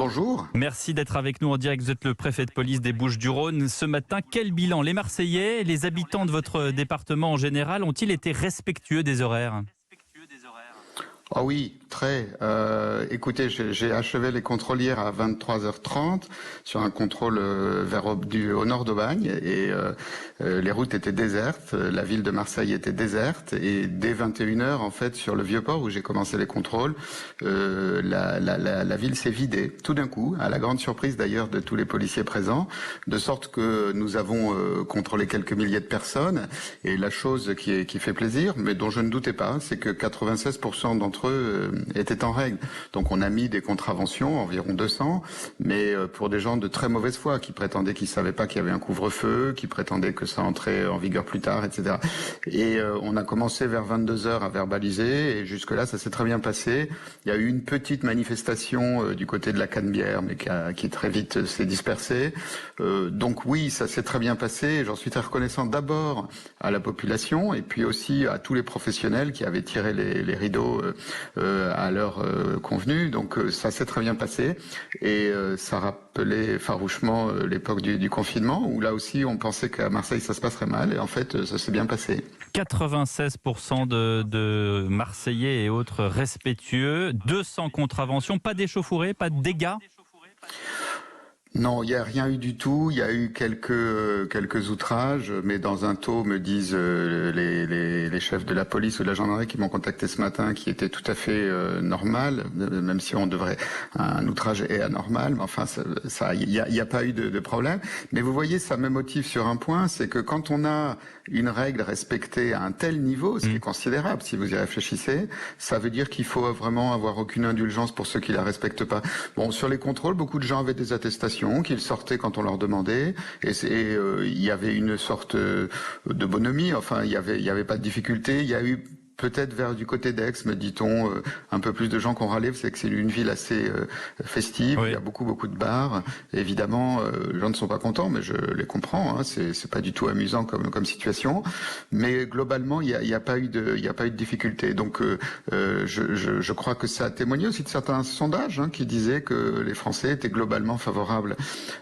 Bonjour. Merci d'être avec nous en direct. Vous êtes le préfet de police des Bouches-du-Rhône. Ce matin, quel bilan? Les Marseillais, les habitants de votre département en général, ont-ils été respectueux des horaires? Ah oui, très. Écoutez, j'ai achevé les contrôles hier à 23h30 sur un contrôle au nord d'Aubagne et les routes étaient désertes, la ville de Marseille était déserte et dès 21h en fait sur le Vieux-Port où j'ai commencé les contrôles, la ville s'est vidée tout d'un coup, à la grande surprise d'ailleurs de tous les policiers présents, de sorte que nous avons contrôlé quelques milliers de personnes et la chose qui fait plaisir, mais dont je ne doutais pas, c'est que 96% d'entre eux étaient en règle. Donc on a mis des contraventions, environ 200, mais pour des gens de très mauvaise foi, qui prétendaient qu'ils savaient pas qu'il y avait un couvre-feu, qui prétendaient que ça entrait en vigueur plus tard, etc. Et on a commencé vers 22h à verbaliser, et jusque-là ça s'est très bien passé. Il y a eu une petite manifestation du côté de la Canebière, mais qui très vite s'est dispersée. Donc oui, ça s'est très bien passé, j'en suis très reconnaissant d'abord à la population, et puis aussi à tous les professionnels qui avaient tiré les rideaux à l'heure convenue, donc ça s'est très bien passé et ça rappelait farouchement l'époque du confinement où là aussi on pensait qu'à Marseille ça se passerait mal et en fait ça s'est bien passé. 96% de Marseillais et autres respectueux, 200 contraventions, pas d'échauffourées, pas de dégâts? Non, il n'y a rien eu du tout. Il y a eu quelques outrages, mais dans un taux, me disent les chefs de la police ou de la gendarmerie qui m'ont contacté ce matin, qui était tout à fait normal, même si un outrage est anormal. Mais enfin, il y a pas eu de problème. Mais vous voyez, ça me motive sur un point, c'est que quand on a une règle respectée à un tel niveau, ce qui est considérable, si vous y réfléchissez, ça veut dire qu'il faut vraiment avoir aucune indulgence pour ceux qui la respectent pas. Bon, sur les contrôles, beaucoup de gens avaient des attestations qu'ils sortaient quand on leur demandait et il y avait une sorte de bonhomie, enfin il y avait pas de difficulté. Il y a eu peut-être vers du côté d'Aix, me dit-on, un peu plus de gens qu'on râlait, c'est que c'est une ville assez festive, oui. Il y a beaucoup de bars. Évidemment, les gens ne sont pas contents, mais je les comprends, hein, c'est pas du tout amusant comme situation. Mais globalement, il y a pas eu de difficulté. Donc je crois que ça a témoigné aussi de certains sondages qui disaient que les Français étaient globalement favorables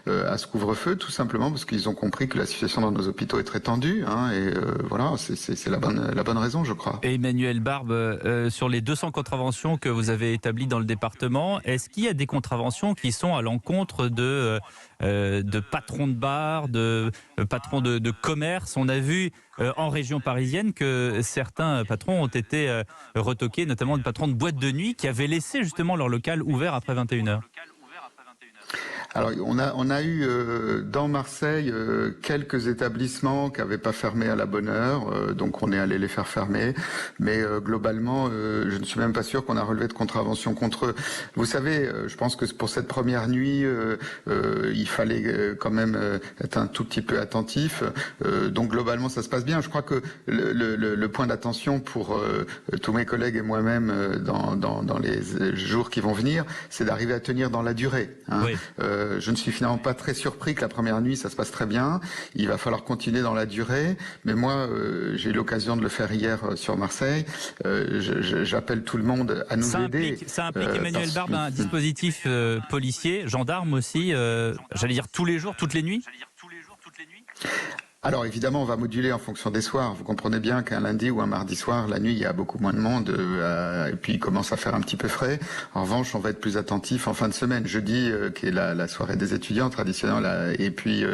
à ce couvre-feu, tout simplement parce qu'ils ont compris que la situation dans nos hôpitaux est très tendue, et voilà, c'est la bonne raison, je crois. Emmanuel Barbe, sur les 200 contraventions que vous avez établies dans le département, est-ce qu'il y a des contraventions qui sont à l'encontre de patrons de bar, de patrons de commerce? On a vu en région parisienne que certains patrons ont été retoqués, notamment des patrons de boîtes de nuit qui avaient laissé justement leur local ouvert après 21h. Alors on a eu dans Marseille quelques établissements qui n'avaient pas fermé à la bonne heure, donc on est allé les faire fermer. Mais globalement, je ne suis même pas sûr qu'on a relevé de contravention contre eux. Vous savez, je pense que pour cette première nuit, il fallait quand même être un tout petit peu attentif. Donc globalement, ça se passe bien. Je crois que le point d'attention pour tous mes collègues et moi-même dans les jours qui vont venir, c'est d'arriver à tenir dans la durée. Oui. Je ne suis finalement pas très surpris que la première nuit ça se passe très bien. Il va falloir continuer dans la durée. Mais moi, j'ai eu l'occasion de le faire hier sur Marseille. J'appelle tout le monde à nous aider. Ça implique Emmanuel Barbe, un dispositif policier, gendarme aussi, j'allais dire tous les jours, toutes les nuits. Alors évidemment, on va moduler en fonction des soirs. Vous comprenez bien qu'un lundi ou un mardi soir, la nuit, il y a beaucoup moins de monde et puis il commence à faire un petit peu frais. En revanche, on va être plus attentif en fin de semaine. Jeudi, qui est la soirée des étudiants traditionnellement, et puis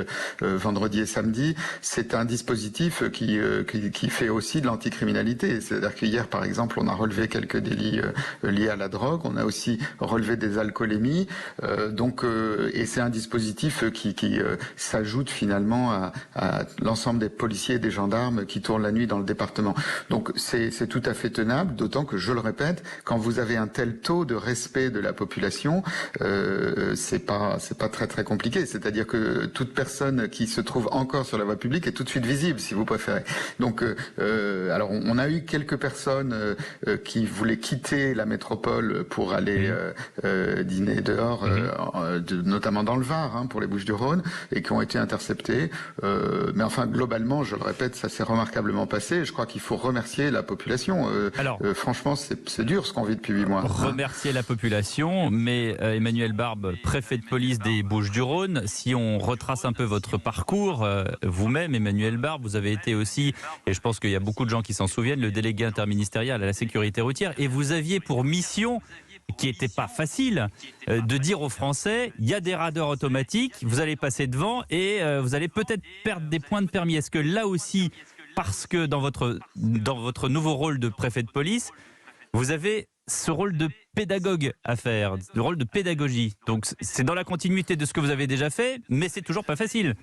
vendredi et samedi, c'est un dispositif qui fait aussi de l'anticriminalité. C'est-à-dire qu'hier, par exemple, on a relevé quelques délits liés à la drogue. On a aussi relevé des alcoolémies. Et c'est un dispositif qui s'ajoute finalement à l'ensemble des policiers et des gendarmes qui tournent la nuit dans le département. Donc c'est tout à fait tenable, d'autant que, je le répète, quand vous avez un tel taux de respect de la population, c'est pas très compliqué. C'est-à-dire que toute personne qui se trouve encore sur la voie publique est tout de suite visible, si vous préférez. Donc alors on a eu quelques personnes qui voulaient quitter la métropole pour aller dîner dehors, notamment dans le Var, pour les Bouches-du-Rhône, et qui ont été interceptées. Mais enfin, globalement, je le répète, ça s'est remarquablement passé. Je crois qu'il faut remercier la population. Franchement, c'est dur ce qu'on vit depuis 8 mois. Remercier la population, mais Emmanuel Barbe, préfet de police des Bouches-du-Rhône, si on retrace un peu votre parcours, vous-même, Emmanuel Barbe, vous avez été aussi, et je pense qu'il y a beaucoup de gens qui s'en souviennent, le délégué interministériel à la sécurité routière, et vous aviez pour mission, qui n'était pas facile, de dire aux Français, il y a des radars automatiques, vous allez passer devant et vous allez peut-être perdre des points de permis. Est-ce que là aussi, parce que dans votre nouveau rôle de préfet de police, vous avez ce rôle de pédagogue à faire, le rôle de pédagogie. Donc c'est dans la continuité de ce que vous avez déjà fait, mais c'est toujours pas facile.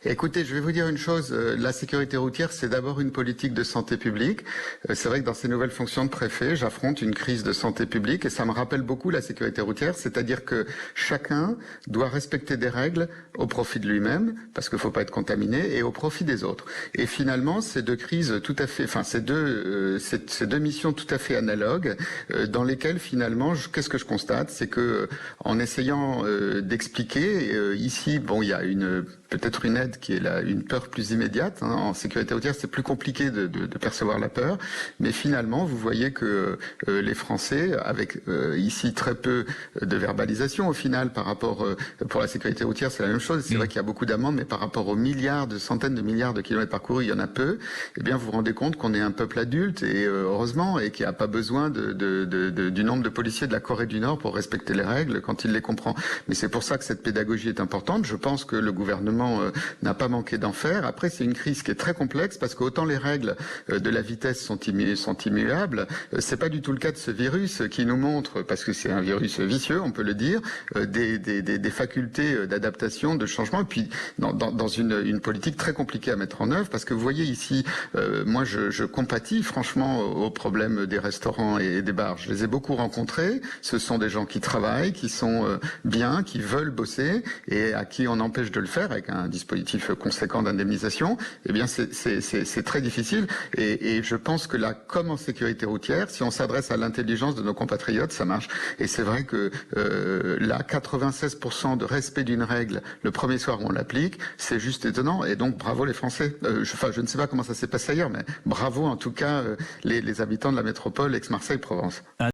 Écoutez, je vais vous dire une chose, la sécurité routière, c'est d'abord une politique de santé publique. C'est vrai que dans ces nouvelles fonctions de préfet, j'affronte une crise de santé publique et ça me rappelle beaucoup la sécurité routière, c'est-à-dire que chacun doit respecter des règles au profit de lui-même, parce qu'il ne faut pas être contaminé, et au profit des autres. Et finalement, ces deux crises tout à fait, enfin ces deux missions tout à fait analogues, dans lesquelles finalement, qu'est-ce que je constate, c'est que en essayant d'expliquer, ici, bon, il y a peut-être une aide qui est là, une peur plus immédiate. En sécurité routière, c'est plus compliqué de percevoir la peur. Mais finalement, vous voyez que les Français, avec ici très peu de verbalisation au final par rapport, pour la sécurité routière, c'est la même chose. C'est vrai qu'il y a beaucoup d'amendes, mais par rapport aux centaines de milliards de kilomètres parcourus, il y en a peu. Eh bien, vous vous rendez compte qu'on est un peuple adulte, et heureusement, et qui n'a pas besoin du nombre de policiers de la Corée du Nord pour respecter les règles quand il les comprend. Mais c'est pour ça que cette pédagogie est importante. Je pense que le gouvernement n'a pas manqué d'en faire. Après, c'est une crise qui est très complexe parce que autant les règles de la vitesse sont immuables, c'est pas du tout le cas de ce virus qui nous montre, parce que c'est un virus vicieux, on peut le dire, des facultés d'adaptation, de changement, et puis dans une politique très compliquée à mettre en œuvre, parce que vous voyez ici, moi je compatis franchement aux problèmes des restaurants et des bars. Je les ai beaucoup rencontrés. Ce sont des gens qui travaillent, qui sont bien, qui veulent bosser, et à qui on empêche de le faire avec un dispositif conséquent d'indemnisation. Eh bien, c'est très difficile. Et je pense que là, comme en sécurité routière, si on s'adresse à l'intelligence de nos compatriotes, ça marche. Et c'est vrai que là, 96% de respect d'une règle le premier soir où on l'applique, c'est juste étonnant. Et donc, bravo les Français. Je ne sais pas comment ça s'est passé ailleurs, mais bravo en tout cas les habitants de la métropole Aix-Marseille-Provence.